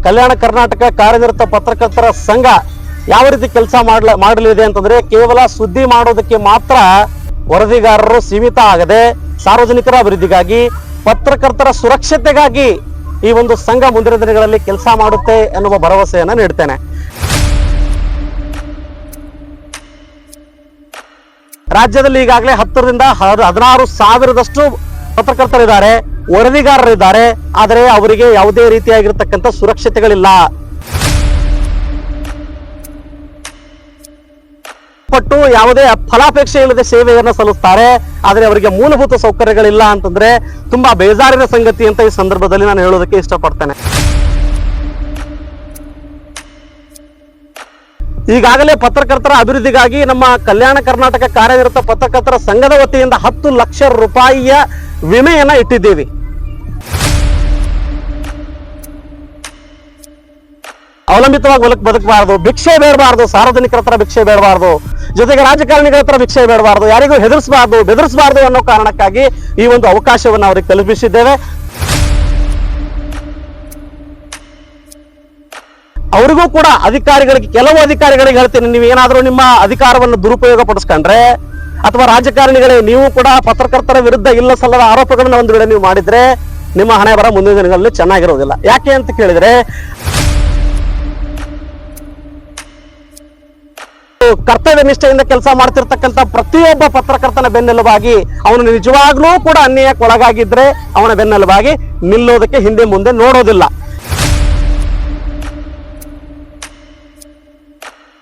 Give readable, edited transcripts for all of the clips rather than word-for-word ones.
ಕಲ್ಯಾಣ ಕರ್ನಾಟಕ ಕಾರ್ಯನಿರತ ಪತ್ರಕರ್ತರ ಸಂಘ ಯಾವ ರೀತಿ ಕೆಲಸ ಮಾಡಲಿದೆ ಅಂತಂದ್ರೆ, ಕೇವಲ ಸುದ್ದಿ ಮಾಡೋದಕ್ಕೆ ಮಾತ್ರ ವರದಿಗಾರರು ಸೀಮಿತ ಆಗದೆ ಸಾರ್ವಜನಿಕರ ಅಭಿವೃದ್ಧಿಗಾಗಿ, ಪತ್ರಕರ್ತರ ಸುರಕ್ಷತೆಗಾಗಿ ಈ ಒಂದು ಸಂಘ ಮುಂದಿನ ದಿನಗಳಲ್ಲಿ ಕೆಲಸ ಮಾಡುತ್ತೆ ಎನ್ನುವ ಭರವಸೆಯನ್ನ ನೀಡ್ತೇನೆ. ರಾಜ್ಯದಲ್ಲಿ ಈಗಾಗಲೇ 10ರಿಂದ 16 ಸಾವಿರದಷ್ಟು ಪತ್ರಕರ್ತರಿದ್ದಾರೆ, ವರದಿಗಾರರಿದ್ದಾರೆ. ಆದರೆ ಅವರಿಗೆ ಯಾವುದೇ ರೀತಿಯಾಗಿರ್ತಕ್ಕಂಥ ಸುರಕ್ಷತೆಗಳಿಲ್ಲ. ಪಟ್ಟು ಯಾವುದೇ ಫಲಾಪೇಕ್ಷೆ ಇಲ್ಲದೆ ಸೇವೆಯನ್ನು ಸಲ್ಲಿಸ್ತಾರೆ. ಆದರೆ ಅವರಿಗೆ ಮೂಲಭೂತ ಸೌಕರ್ಯಗಳಿಲ್ಲ ಅಂತಂದ್ರೆ ತುಂಬಾ ಬೇಜಾರಿನ ಸಂಗತಿ ಅಂತ ಈ ಸಂದರ್ಭದಲ್ಲಿ ನಾನು ಹೇಳೋದಕ್ಕೆ ಇಷ್ಟಪಡ್ತೇನೆ. ಈಗಾಗಲೇ ಪತ್ರಕರ್ತರ ಅಭಿವೃದ್ಧಿಗಾಗಿ ನಮ್ಮ ಕಲ್ಯಾಣ ಕರ್ನಾಟಕ ಕಾರ್ಯನಿರತ ಪತ್ರಕರ್ತರ ಸಂಘದ ವತಿಯಿಂದ 10 ಲಕ್ಷ ರೂಪಾಯಿಯ ವಿಮೆಯನ್ನ ಇಟ್ಟಿದ್ದೀವಿ. ಅವಲಂಬಿತವಾಗಿ ಬದುಕಬಾರದು, ಭಿಕ್ಷೆ ಬೇಡಬಾರದು, ಸಾರ್ವಜನಿಕರ ಹತ್ರ ಭಿಕ್ಷೆ ಬೇಡಬಾರದು, ಜೊತೆಗೆ ರಾಜಕಾರಣಿಗಳ ಹತ್ರ ಭಿಕ್ಷೆ ಬೇಡಬಾರದು, ಯಾರಿಗೂ ಹೆದರಿಸಬಾರದು, ಬೆದರಿಸಬಾರದು ಅನ್ನೋ ಕಾರಣಕ್ಕಾಗಿ ಈ ಒಂದು ಅವಕಾಶವನ್ನು ಅವರಿಗೆ ಕಲ್ಪಿಸಿದ್ದೇವೆ. ಅವರಿಗೂ ಕೂಡ ಕೆಲವು ಅಧಿಕಾರಿಗಳಿಗೆ ಹೇಳ್ತೀನಿ, ನೀವು ಏನಾದರೂ ನಿಮ್ಮ ಅಧಿಕಾರವನ್ನು ದುರುಪಯೋಗ ಪಡಿಸ್ಕೊಂಡ್ರೆ ಅಥವಾ ರಾಜಕಾರಣಿಗಳೇ ನೀವು ಕೂಡ ಪತ್ರಕರ್ತರ ವಿರುದ್ಧ ಇಲ್ಲ ಸಲ್ಲದ ಆರೋಪಗಳನ್ನ ಒಂದು ವೇಳೆ ನೀವು ಮಾಡಿದ್ರೆ ನಿಮ್ಮ ಹಣೆ ಬರ ಮುಂದಿನ ದಿನಗಳಲ್ಲಿ ಚೆನ್ನಾಗಿರೋದಿಲ್ಲ. ಯಾಕೆ ಅಂತ ಕೇಳಿದ್ರೆ, ಕರ್ತವ್ಯ ನಿಷ್ಠೆಯಿಂದ ಕೆಲಸ ಮಾಡ್ತಿರ್ತಕ್ಕಂಥ ಪ್ರತಿಯೊಬ್ಬ ಪತ್ರಕರ್ತನ ಬೆನ್ನೆಲುಬಾಗಿ ಅವನು ನಿಜವಾಗ್ಲೂ ಕೂಡ ಅನ್ಯಾಯಕ್ಕೆ ಒಳಗಾಗಿದ್ರೆ ಅವನ ಬೆನ್ನೆಲುಬಾಗಿ ನಿಲ್ಲೋದಕ್ಕೆ ಹಿಂದೆ ಮುಂದೆ ನೋಡೋದಿಲ್ಲ.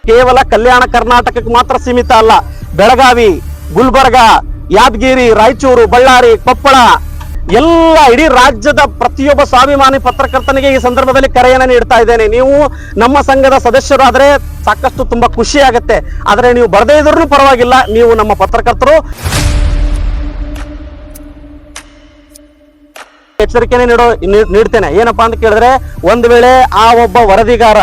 ಕೇವಲ ಕಲ್ಯಾಣ ಕರ್ನಾಟಕಕ್ಕೆ ಮಾತ್ರ ಸೀಮಿತ ಅಲ್ಲ, ಬೆಳಗಾವಿ, ಗುಲ್ಬರ್ಗ, ಯಾದಗಿರಿ, ರಾಯಚೂರು, ಬಳ್ಳಾರಿ, ಕೊಪ್ಪಳ ಎಲ್ಲ ಇಡೀ ರಾಜ್ಯದ ಪ್ರತಿಯೊಬ್ಬ ಸ್ವಾಭಿಮಾನಿ ಪತ್ರಕರ್ತನಿಗೆ ಈ ಸಂದರ್ಭದಲ್ಲಿ ಕರೆಯನ್ನು ನೀಡ್ತಾ ಇದ್ದೇನೆ. ನೀವು ನಮ್ಮ ಸಂಘದ ಸದಸ್ಯರಾದ್ರೆ ಸಾಕಷ್ಟು ತುಂಬಾ ಖುಷಿ ಆಗುತ್ತೆ. ಆದರೆ ನೀವು ಬರದೇ ಇದ್ರೂ ಪರವಾಗಿಲ್ಲ, ನೀವು ನಮ್ಮ ಪತ್ರಕರ್ತರು. ಎಚ್ಚರಿಕೆನೇ ನೀಡ್ತೇನೆ. ಏನಪ್ಪಾ ಅಂತ ಕೇಳಿದ್ರೆ, ಒಂದು ವೇಳೆ ಆ ಒಬ್ಬ ವರದಿಗಾರ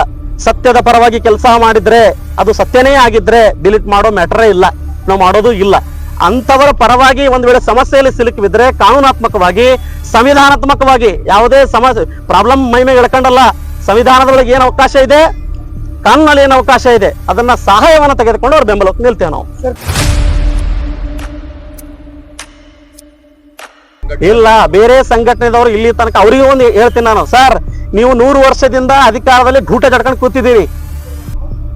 ಸತ್ಯದ ಪರವಾಗಿ ಕೆಲಸ ಮಾಡಿದ್ರೆ, ಅದು ಸತ್ಯನೇ ಆಗಿದ್ರೆ ಡಿಲೀಟ್ ಮಾಡೋ ಮ್ಯಾಟರೇ ಇಲ್ಲ, ನಾವು ಮಾಡೋದು ಇಲ್ಲ. ಅಂತವರ ಪರವಾಗಿ ಒಂದು ವೇಳೆ ಸಮಸ್ಯೆಯಲ್ಲಿ ಸಿಲುಕಿಬಿದ್ರೆ ಕಾನೂನಾತ್ಮಕವಾಗಿ, ಸಂವಿಧಾನಾತ್ಮಕವಾಗಿ ಯಾವುದೇ ಸಮಸ್ಯೆ ಪ್ರಾಬ್ಲಮ್ ಮೈಮೇಲೆ ಎಳ್ಕೊಂಡಲ್ಲ, ಸಂವಿಧಾನದೊಳಗೆ ಏನು ಅವಕಾಶ ಇದೆ, ಕಾನೂನಲ್ಲಿ ಏನು ಅವಕಾಶ ಇದೆ, ಅದನ್ನ ಸಹಾಯವನ್ನು ತೆಗೆದುಕೊಂಡು ಅವ್ರ ಬೆಂಬಲಕ್ಕೆ ನಿಲ್ತೇವೆ ನಾವು. ಇಲ್ಲ, ಬೇರೆ ಸಂಘಟನೆದವರು ಇಲ್ಲಿ ತನಕ ಅವರಿಗೂ ಒಂದು ಹೇಳ್ತೀನಿ ನಾನು, ಸರ್ ನೀವು 100 ವರ್ಷದಿಂದ ಅಧಿಕಾರದಲ್ಲಿ ಘೂಟ ಜಡ್ಕೊಂಡು ಕೂತಿದ್ದೀರಿ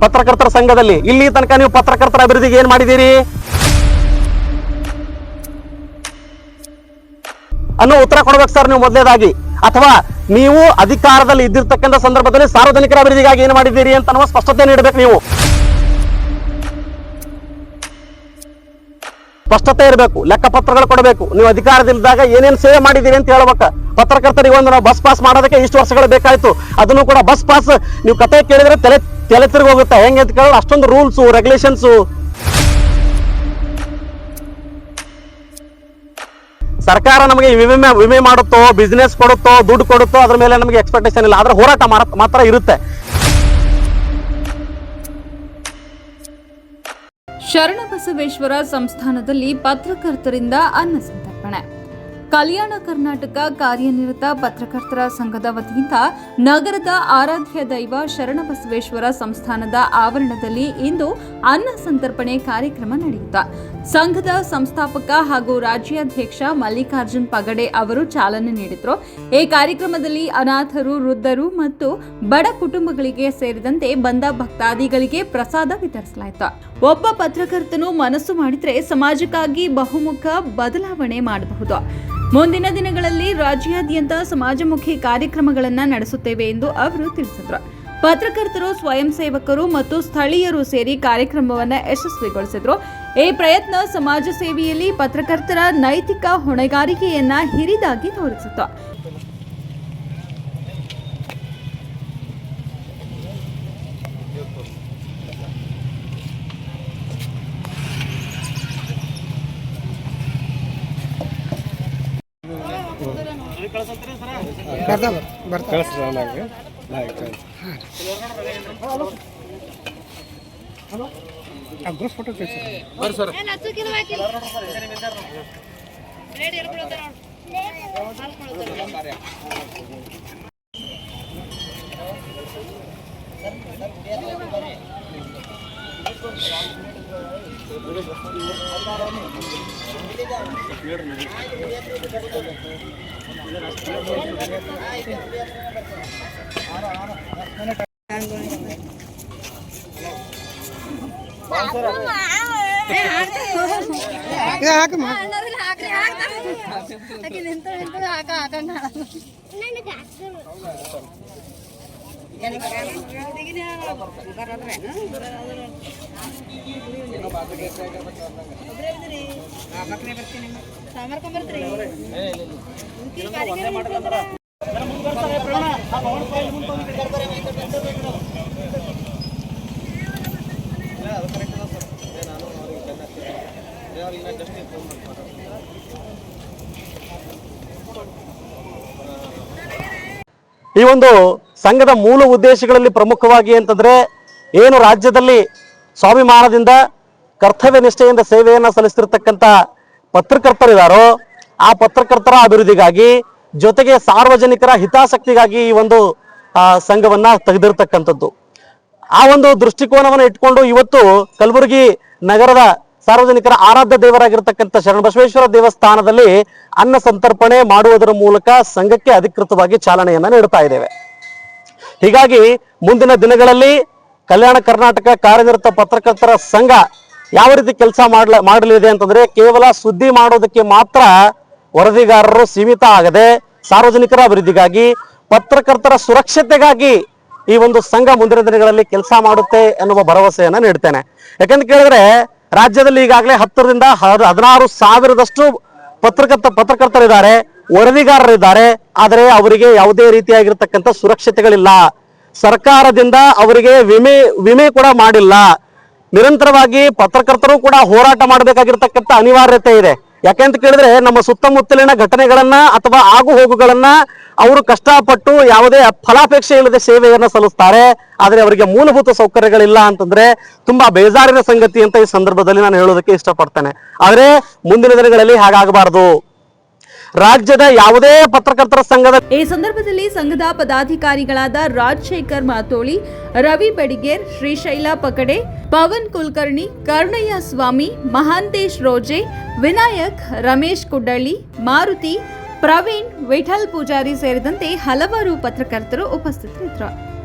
ಪತ್ರಕರ್ತರ ಸಂಘದಲ್ಲಿ, ಇಲ್ಲಿ ತನಕ ನೀವು ಪತ್ರಕರ್ತರ ಅಭಿವೃದ್ಧಿಗೆ ಏನ್ ಮಾಡಿದ್ದೀರಿ ಅನ್ನೋ ಉತ್ತರ ಕೊಡ್ಬೇಕು ಸರ್ ನೀವು ಮೊದಲೇದಾಗಿ. ಅಥವಾ ನೀವು ಅಧಿಕಾರದಲ್ಲಿ ಇದ್ದಿರ್ತಕ್ಕಂಥ ಸಂದರ್ಭದಲ್ಲಿ ಸಾರ್ವಜನಿಕರ ಅಭಿವೃದ್ಧಿಗಾಗಿ ಏನ್ ಮಾಡಿದ್ದೀರಿ ಅಂತ ಅನ್ನೋ ಸ್ಪಷ್ಟತೆ ನೀಡಬೇಕು. ನೀವು ಸ್ಪಷ್ಟತೆ ಇರಬೇಕು, ಲೆಕ್ಕಪತ್ರಗಳು ಕೊಡಬೇಕು. ನೀವು ಅಧಿಕಾರದಿಲ್ಲದಾಗ ಏನೇನು ಸೇವೆ ಮಾಡಿದ್ದೀರಿ ಅಂತ ಹೇಳ್ಬೇಕು. ಪತ್ರಕರ್ತರಿಗೆ ಒಂದು ನಾವು ಬಸ್ ಪಾಸ್ ಮಾಡೋದಕ್ಕೆ ಇಷ್ಟು ವರ್ಷಗಳು ಬೇಕಾಯ್ತು, ಅದನ್ನು ಕೂಡ ಬಸ್ ಪಾಸ್ ನೀವು ಕತೆ ಕೇಳಿದ್ರೆ ತಲೆ ತಿರುಗಿ ಹೋಗುತ್ತೆ. ಹೆಂಗೆ ಅಂತ ಕೇಳಿದ್ರೆ ಅಷ್ಟೊಂದು ರೂಲ್ಸು ರೆಗ್ಯುಲೇಷನ್ಸು. ಸರ್ಕಾರ ನಮಗೆ ವಿಮೆ ಮಾಡುತ್ತೋ, ಬಿಸ್ನೆಸ್ ಕೊಡುತ್ತೋ, ದುಡ್ಡು ಕೊಡುತ್ತೋ, ಅದ್ರ ಮೇಲೆ ನಮಗೆ ಎಕ್ಸ್ಪೆಕ್ಟೇಷನ್ ಇಲ್ಲ. ಆದ್ರೆ ಹೋರಾಟ ಮಾತ್ರ ಇರುತ್ತೆ. ಶರಣಬಸವೇಶ್ವರ ಸಂಸ್ಥಾನದಲ್ಲಿ ಪತ್ರಕರ್ತರಿಂದ ಅನ್ನ ಸಂತರ್ಪಣೆ. ಕಲ್ಯಾಣ ಕರ್ನಾಟಕ ಕಾರ್ಯನಿರತ ಪತ್ರಕರ್ತರ ಸಂಘದ ವತಿಯಿಂದ ನಗರದ ಆರಾಧ್ಯ ದೈವ ಶರಣಬಸವೇಶ್ವರ ಸಂಸ್ಥಾನದ ಆವರಣದಲ್ಲಿ ಇಂದು ಅನ್ನ ಸಂತರ್ಪಣೆ ಕಾರ್ಯಕ್ರಮ ನಡೆಯಿತು. ಸಂಘದ ಸಂಸ್ಥಾಪಕ ಹಾಗೂ ರಾಜ್ಯಾಧ್ಯಕ್ಷ ಮಲ್ಲಿಕಾರ್ಜುನ್ ಪಗಡೆ ಅವರು ಚಾಲನೆ ನೀಡಿದರು. ಈ ಕಾರ್ಯಕ್ರಮದಲ್ಲಿ ಅನಾಥರು, ವೃದ್ಧರು ಮತ್ತು ಬಡ ಕುಟುಂಬಗಳಿಗೆ ಸೇರಿದಂತೆ ಬಂದ ಭಕ್ತಾದಿಗಳಿಗೆ ಪ್ರಸಾದ ವಿತರಿಸಲಾಯಿತು. ಒಬ್ಬ ಪತ್ರಕರ್ತನು ಮನಸ್ಸು ಮಾಡಿದ್ರೆ ಸಮಾಜಕ್ಕಾಗಿ ಬಹುಮುಖ ಬದಲಾವಣೆ ಮಾಡಬಹುದು. ಮುಂದಿನ ದಿನಗಳಲ್ಲಿ ರಾಜ್ಯಾದ್ಯಂತ ಸಮಾಜಮುಖಿ ಕಾರ್ಯಕ್ರಮಗಳನ್ನು ನಡೆಸುತ್ತೇವೆ ಎಂದು ಅವರು ತಿಳಿಸಿದರು. ಪತ್ರಕರ್ತರು, ಸ್ವಯಂ ಸೇವಕರು ಮತ್ತು ಸ್ಥಳೀಯರು ಸೇರಿ ಕಾರ್ಯಕ್ರಮವನ್ನು ಯಶಸ್ವಿಗೊಳಿಸಿದರು. ಈ ಪ್ರಯತ್ನ ಸಮಾಜ ಸೇವೆಯಲ್ಲಿ ಪತ್ರಕರ್ತರ ನೈತಿಕ ಹೊಣೆಗಾರಿಕೆಯನ್ನ ಹಿರಿದಾಗಿ ತೋರಿಸಿತು. ಫೋಟೋ ಈ ಒಂದು ಸಂಘದ ಮೂಲ ಉದ್ದೇಶಗಳಲ್ಲಿ ಪ್ರಮುಖವಾಗಿ ಅಂತಂದ್ರೆ ಏನು ರಾಜ್ಯದಲ್ಲಿ ಸ್ವಾಭಿಮಾನದಿಂದ ಕರ್ತವ್ಯ ನಿಷ್ಠೆಯಿಂದ ಸೇವೆಯನ್ನು ಸಲ್ಲಿಸ್ತಿರ್ತಕ್ಕಂಥ ಪತ್ರಕರ್ತರಿದ್ದಾರೋ ಆ ಪತ್ರಕರ್ತರ ಅಭಿವೃದ್ಧಿಗಾಗಿ ಜೊತೆಗೆ ಸಾರ್ವಜನಿಕರ ಹಿತಾಸಕ್ತಿಗಾಗಿ ಈ ಒಂದು ಸಂಘವನ್ನ ತೆಗೆದಿರ್ತಕ್ಕಂಥದ್ದು. ಆ ಒಂದು ದೃಷ್ಟಿಕೋನವನ್ನು ಇಟ್ಕೊಂಡು ಇವತ್ತು ಕಲಬುರಗಿ ನಗರದ ಸಾರ್ವಜನಿಕರ ಆರಾಧ್ಯ ದೇವರಾಗಿರ್ತಕ್ಕಂಥ ಶರಣಬಸವೇಶ್ವರ ದೇವಸ್ಥಾನದಲ್ಲಿ ಅನ್ನ ಸಂತರ್ಪಣೆ ಮಾಡುವುದರ ಮೂಲಕ ಸಂಘಕ್ಕೆ ಅಧಿಕೃತವಾಗಿ ಚಾಲನೆಯನ್ನ ನೀಡ್ತಾ ಇದ್ದೇವೆ. ಹೀಗಾಗಿ ಮುಂದಿನ ದಿನಗಳಲ್ಲಿ ಕಲ್ಯಾಣ ಕರ್ನಾಟಕ ಕಾರ್ಯನಿರತ ಪತ್ರಕರ್ತರ ಸಂಘ ಯಾವ ರೀತಿ ಕೆಲಸ ಮಾಡಲಿದೆ ಅಂತಂದ್ರೆ ಕೇವಲ ಸುದ್ದಿ ಮಾಡೋದಕ್ಕೆ ಮಾತ್ರ ವರದಿಗಾರರು ಸೀಮಿತ ಆಗದೆ ಸಾರ್ವಜನಿಕರ ಅಭಿವೃದ್ಧಿಗಾಗಿ ಪತ್ರಕರ್ತರ ಸುರಕ್ಷತೆಗಾಗಿ ಈ ಒಂದು ಸಂಘ ಮುಂದಿನ ದಿನಗಳಲ್ಲಿ ಕೆಲಸ ಮಾಡುತ್ತೆ ಎನ್ನುವ ಭರವಸೆಯನ್ನ ನೀಡ್ತೇನೆ. ಯಾಕಂತ ಕೇಳಿದ್ರೆ ರಾಜ್ಯದಲ್ಲಿ ಈಗಾಗಲೇ 10 ರಿಂದ 16 ಸಾವಿರದಷ್ಟು ಪತ್ರಕರ್ತರಿದ್ದಾರೆ, ವರದಿಗಾರರಿದ್ದಾರೆ. ಆದರೆ ಅವರಿಗೆ ಯಾವುದೇ ರೀತಿಯಾಗಿರ್ತಕ್ಕಂಥ ಸುರಕ್ಷತೆಗಳಿಲ್ಲ. ಸರ್ಕಾರದಿಂದ ಅವರಿಗೆ ವಿಮೆ ಕೂಡ ಮಾಡಿಲ್ಲ. ನಿರಂತರವಾಗಿ ಪತ್ರಕರ್ತರು ಕೂಡ ಹೋರಾಟ ಮಾಡಬೇಕಾಗಿರ್ತಕ್ಕಂಥ ಅನಿವಾರ್ಯತೆ ಇದೆ. ಯಾಕೆಂತ ಕೇಳಿದ್ರೆ ನಮ್ಮ ಸುತ್ತಮುತ್ತಲಿನ ಘಟನೆಗಳನ್ನ ಅಥವಾ ಆಗು ಹೋಗುಗಳನ್ನ ಅವರು ಕಷ್ಟಪಟ್ಟು ಯಾವುದೇ ಫಲಾಪೇಕ್ಷೆ ಇಲ್ಲದೆ ಸೇವೆಯನ್ನ ಸಲ್ಲಿಸ್ತಾರೆ. ಆದರೆ ಅವರಿಗೆ ಮೂಲಭೂತ ಸೌಕರ್ಯಗಳಿಲ್ಲ ಅಂತಂದ್ರೆ ತುಂಬಾ ಬೇಜಾರಿನ ಸಂಗತಿ ಅಂತ ಈ ಸಂದರ್ಭದಲ್ಲಿ ನಾನು ಹೇಳೋದಕ್ಕೆ ಇಷ್ಟಪಡ್ತೇನೆ. ಆದ್ರೆ ಮುಂದಿನ ದಿನಗಳಲ್ಲಿ ಹಾಗಾಗಬಾರದು. ರಾಜ್ಯದ ಯಾವುದೇ ಪತ್ರಕರ್ತರ ಸಂಘದ ಈ ಸಂದರ್ಭದಲ್ಲಿ ಸಂಘದ ಪದಾಧಿಕಾರಿಗಳಾದ ರಾಜಶೇಖರ್ ಮಾತೋಳಿ, ರವಿ ಬಡಿಗೇರ್, ಶ್ರೀಶೈಲ ಪಕಡೆ, ಪವನ್ ಕುಲಕರ್ಣಿ, ಕರ್ಣಯ್ಯ ಸ್ವಾಮಿ, ಮಹಾಂತೇಶ್ ರೋಜೆ, ವಿನಾಯಕ್, ರಮೇಶ್ ಕುಡ್ಡಳ್ಳಿ, ಮಾರುತಿ, ಪ್ರವೀಣ್, ವಿಠಲ್ ಪೂಜಾರಿ ಸೇರಿದಂತೆ ಹಲವಾರು ಪತ್ರಕರ್ತರು ಉಪಸ್ಥಿತರಿದ್ದರು.